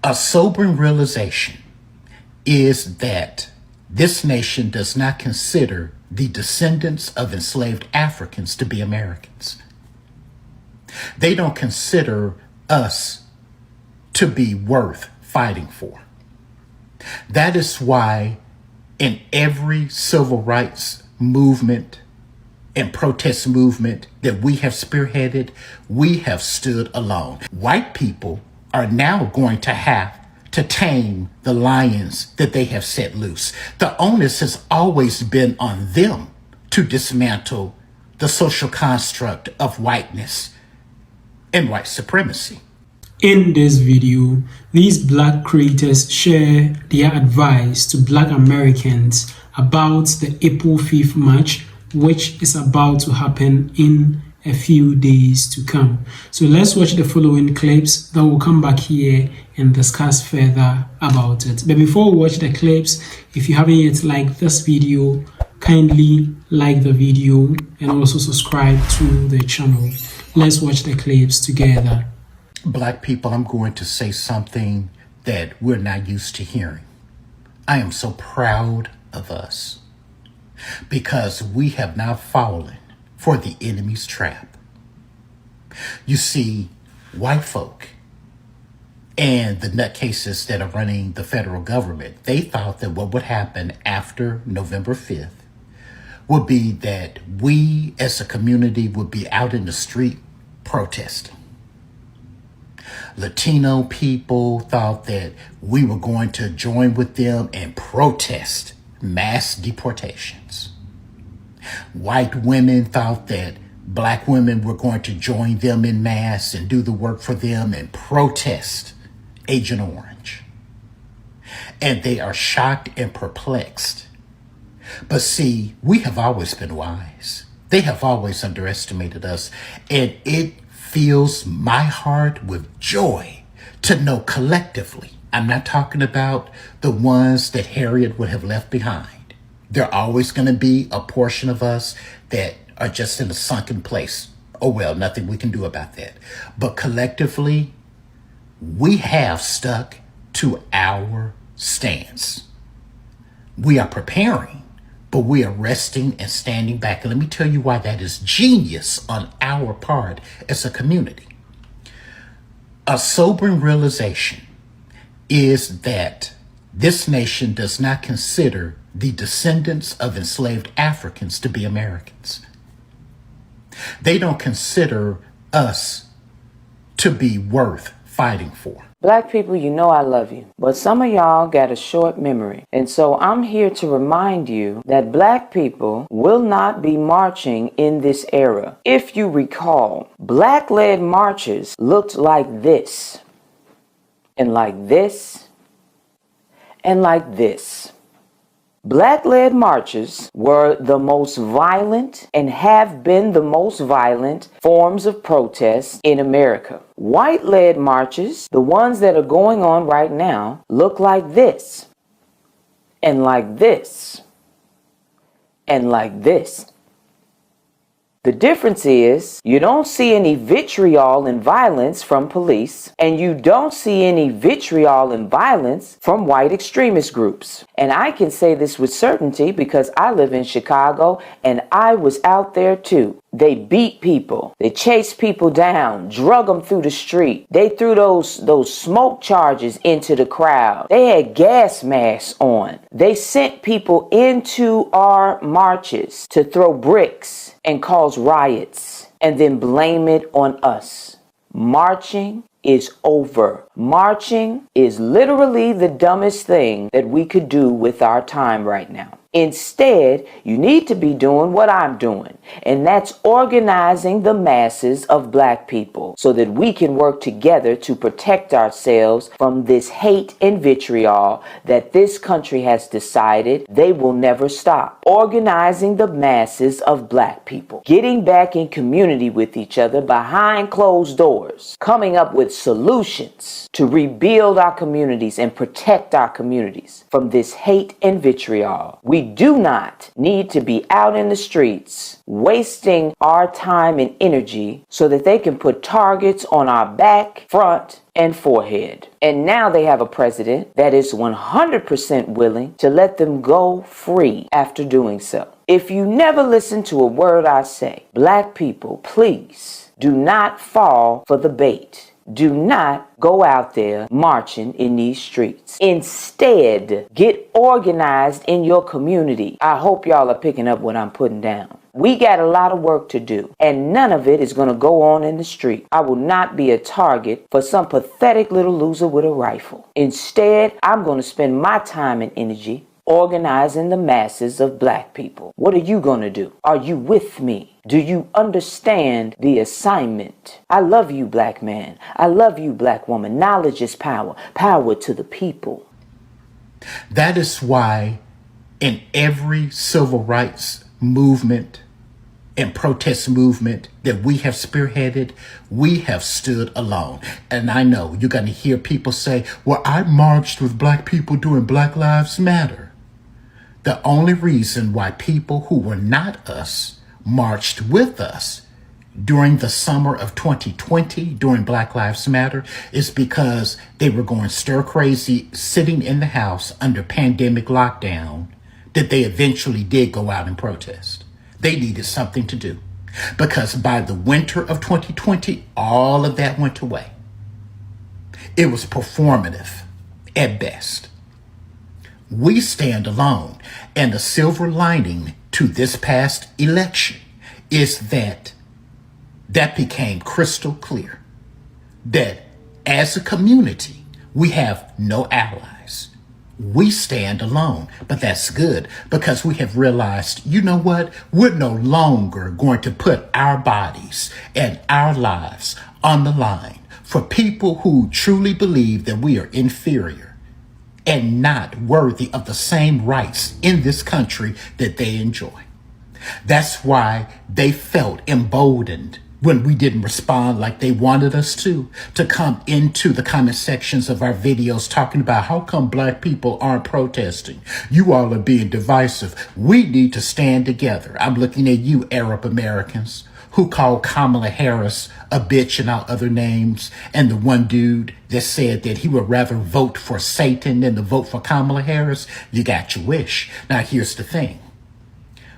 A sobering realization is that this nation does not consider the descendants of enslaved Africans to be Americans. They don't consider us to be worth fighting for. That is why in every civil rights movement and protest movement that we have spearheaded, we have stood alone. White people are now going to have to tame the lions that they have set loose. The onus has always been on them to dismantle the social construct of whiteness and white supremacy. In this video, these Black creators share their advice to Black Americans about the April 5th march, which is about to happen in a few days to come. So let's watch the following clips, then we'll come back here and discuss further about it. But before we watch the clips, if you haven't yet liked this video, kindly like the video and also subscribe to the channel. Let's watch the clips together. Black people, I'm going to say something that we're not used to hearing. I am so proud of us because we have now fallen for the enemy's trap. You see, white folk and the nutcases that are running the federal government, they thought that what would happen after November 5th would be that we as a community would be out in the street protesting. Latino people thought that we were going to join with them and protest mass deportations. White women thought that Black women were going to join them in mass and do the work for them and protest Agent Orange. And they are shocked and perplexed. But see, we have always been wise. They have always underestimated us. And it fills my heart with joy to know collectively, I'm not talking about the ones that Harriet would have left behind. There are always going to be a portion of us that are just in a sunken place. Oh, well, nothing we can do about that. But collectively, we have stuck to our stance. We are preparing, but we are resting and standing back. And let me tell you why that is genius on our part as a community. A sobering realization is that this nation does not consider the descendants of enslaved Africans to be Americans. They don't consider us to be worth fighting for. Black people, you know I love you, but some of y'all got a short memory. And so I'm here to remind you that Black people will not be marching in this era. If you recall, Black-led marches looked like this, and like this, and like this. Black-led marches were the most violent and have been the most violent forms of protest in America. White-led marches, the ones that are going on right now, look like this, and like this, and like this. The difference is you don't see any vitriol and violence from police, and you don't see any vitriol and violence from white extremist groups. And I can say this with certainty because I live in Chicago and I was out there too. They beat people. They chased people down, drug them through the street. They threw those smoke charges into the crowd. They had gas masks on. They sent people into our marches to throw bricks and cause riots and then blame it on us. Marching is over. Marching is literally the dumbest thing that we could do with our time right now. Instead, you need to be doing what I'm doing, and that's organizing the masses of Black people so that we can work together to protect ourselves from this hate and vitriol that this country has decided they will never stop. Organizing the masses of Black people, getting back in community with each other behind closed doors, coming up with solutions to rebuild our communities and protect our communities from this hate and vitriol. We We do not need to be out in the streets wasting our time and energy so that they can put targets on our back, front, and forehead. And now they have a president that is 100% willing to let them go free after doing so. If you never listen to a word I say, black people, please do not fall for the bait. Do not go out there marching in these streets. Instead, get organized in your community. I hope y'all are picking up what I'm putting down. We got a lot of work to do, and none of it is going to go on in the street. I will not be a target for some pathetic little loser with a rifle. Instead, I'm going to spend my time and energy organizing the masses of black people. What are you going to do? Are you with me? Do you understand the assignment? I love you, black man. I love you, black woman. Knowledge is power. Power to the people. That is why in every civil rights movement and protest movement that we have spearheaded, we have stood alone. And I know you're going to hear people say, well, I marched with black people during Black Lives Matter. The only reason why people who were not us marched with us during the summer of 2020 during Black Lives Matter is because they were going stir crazy sitting in the house under pandemic lockdown, that they eventually did go out and protest. They needed something to do because by the winter of 2020, all of that went away. It was performative at best. We stand alone, and the silver lining to this past election is that became crystal clear, that as a community, we have no allies. We stand alone, but that's good because we have realized, you know what? We're no longer going to put our bodies and our lives on the line for people who truly believe that we are inferior and not worthy of the same rights in this country that they enjoy. That's why they felt emboldened when we didn't respond like they wanted us to come into the comment sections of our videos talking about how come black people aren't protesting. You all are being divisive. We need to stand together. I'm looking at you, Arab Americans, who called Kamala Harris a bitch and all other names, and the one dude that said that he would rather vote for Satan than to vote for Kamala Harris. You got your wish. Now, here's the thing.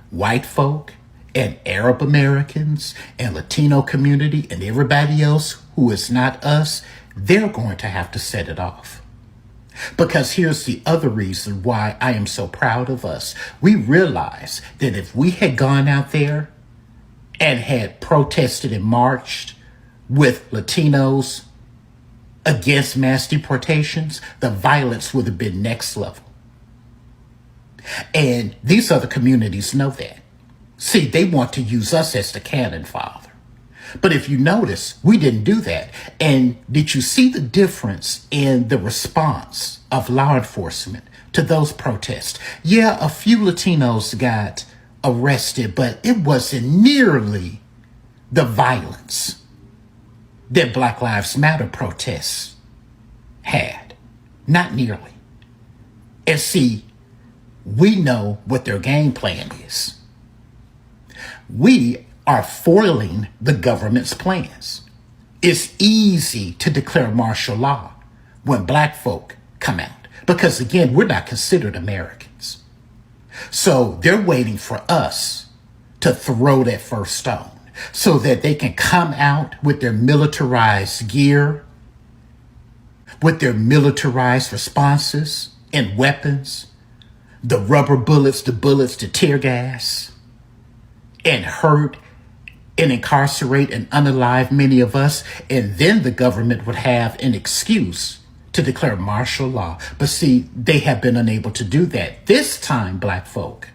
White folk and Arab Americans and Latino community and everybody else who is not us, they're going to have to set it off. Because here's the other reason why I am so proud of us. We realize that if we had gone out there and had protested and marched with Latinos against mass deportations, the violence would have been next level. And these other communities know that. See, they want to use us as the cannon fodder. But if you notice, we didn't do that. And did you see the difference in the response of law enforcement to those protests? Yeah, a few Latinos got arrested, but it wasn't nearly the violence that Black Lives Matter protests had. Not nearly. And see, we know what their game plan is. We are foiling the government's plans. It's easy to declare martial law when black folk come out because, again, we're not considered Americans. So they're waiting for us to throw that first stone so that they can come out with their militarized gear, with their militarized responses and weapons, the rubber bullets, the tear gas, and hurt and incarcerate and unalive many of us. And then the government would have an excuse to declare martial law. But see, they have been unable to do that. This time, black folk,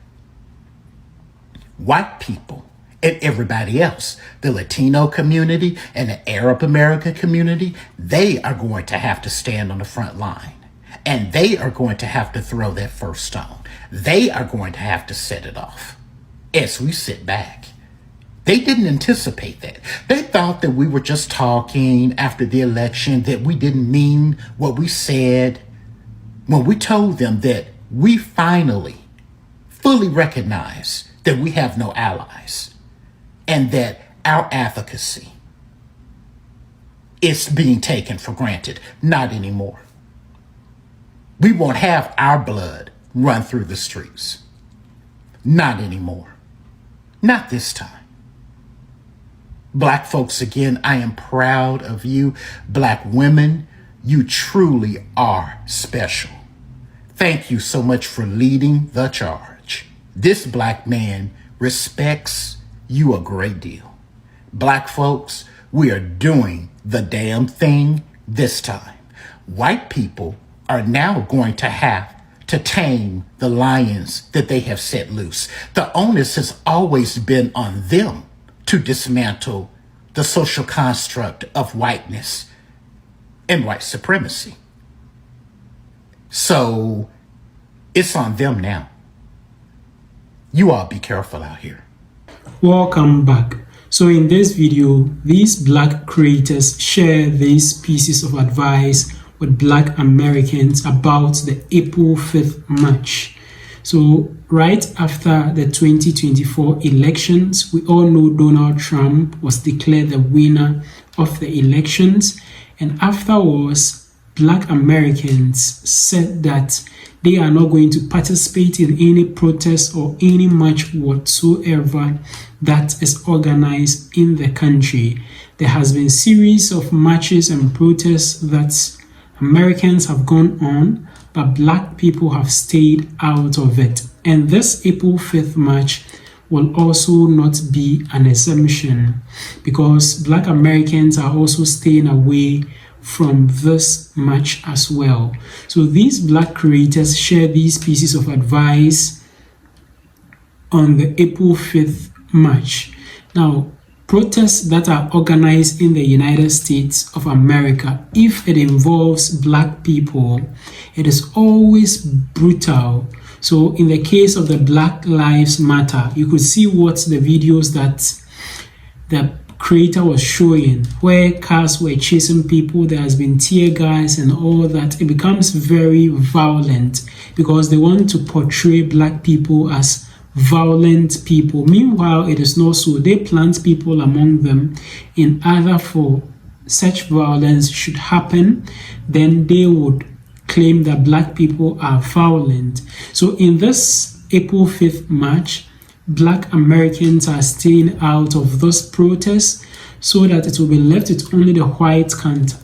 white people, and everybody else, the Latino community and the Arab American community, they are going to have to stand on the front line. And they are going to have to throw that first stone. They are going to have to set it off as we sit back. They didn't anticipate that. They thought that we were just talking after the election, that we didn't mean what we said when we told them that we fully fully recognize that we have no allies and that our advocacy is being taken for granted. Not anymore. We won't have our blood run through the streets. Not anymore. Not this time. Black folks, again, I am proud of you. Black women, you truly are special. Thank you so much for leading the charge. This black man respects you a great deal. Black folks, we are doing the damn thing this time. White people are now going to have to tame the lions that they have set loose. The onus has always been on them to dismantle the social construct of whiteness and white supremacy. So it's on them now. You all be careful out here. Welcome back. So in this video, these black creators share these pieces of advice with black Americans about the April 5th march. So right after the 2024 elections, we all know Donald Trump was declared the winner of the elections, and afterwards black Americans said that they are not going to participate in any protest or any march whatsoever that is organized in the country. There has been a series of marches and protests that Americans have gone on, but black people have stayed out of it. And this April 5th march will also not be an exemption, because black Americans are also staying away from this march as well. So these black creators share these pieces of advice on the April 5th march. Now, protests that are organized in the United States of America, if it involves black people, it is always brutal. So in the case of the Black Lives Matter, you could see what the videos that the creator was showing, where cars were chasing people, there has been tear gas and all that. It becomes very violent because they want to portray black people as violent people. Meanwhile, it is not so. They plant people among them in order for such violence should happen, then they would claim that black people are violent. So in this April 5th march, black Americans are staying out of those protests so that it will be left with only the white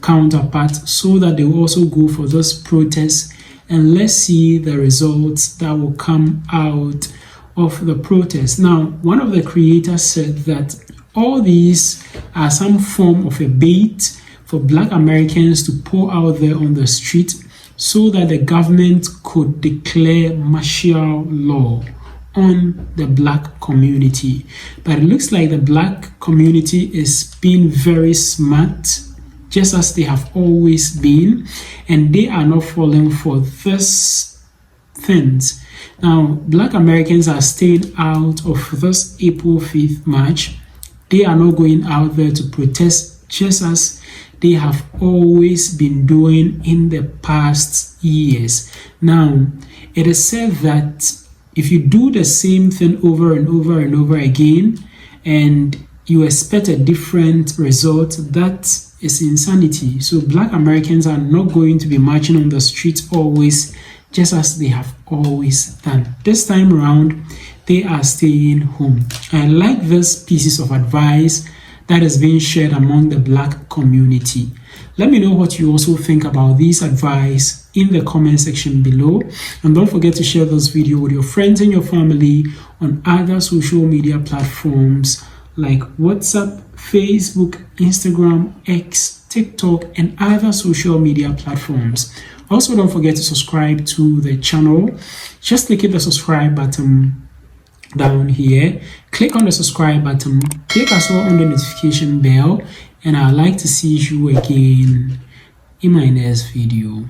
counterpart, so that they will also go for those protests, and let's see the results that will come out of the protest. Now, one of the creators said that all these are some form of a bait for black Americans to pour out there on the street so that the government could declare martial law on the black community. But it looks like the black community is being very smart, just as they have always been, and they are not falling for this things. Now, black Americans are staying out of this April 5th march. They are not going out there to protest, just as they have always been doing in the past years. Now, it is said that if you do the same thing over and over and over again, and you expect a different result, that is insanity. So black Americans are not going to be marching on the streets always, just as they have always done. This time around, they are staying home. I like these pieces of advice that is being shared among the black community. Let me know what you also think about this advice in the comment section below, and don't forget to share this video with your friends and your family on other social media platforms like WhatsApp, Facebook, Instagram, X, TikTok, and other social media platforms. Also, don't forget to subscribe to the channel. Just click the subscribe button down here. Click on the subscribe button. Click as well on the notification bell. And I'd like to see you again in my next video.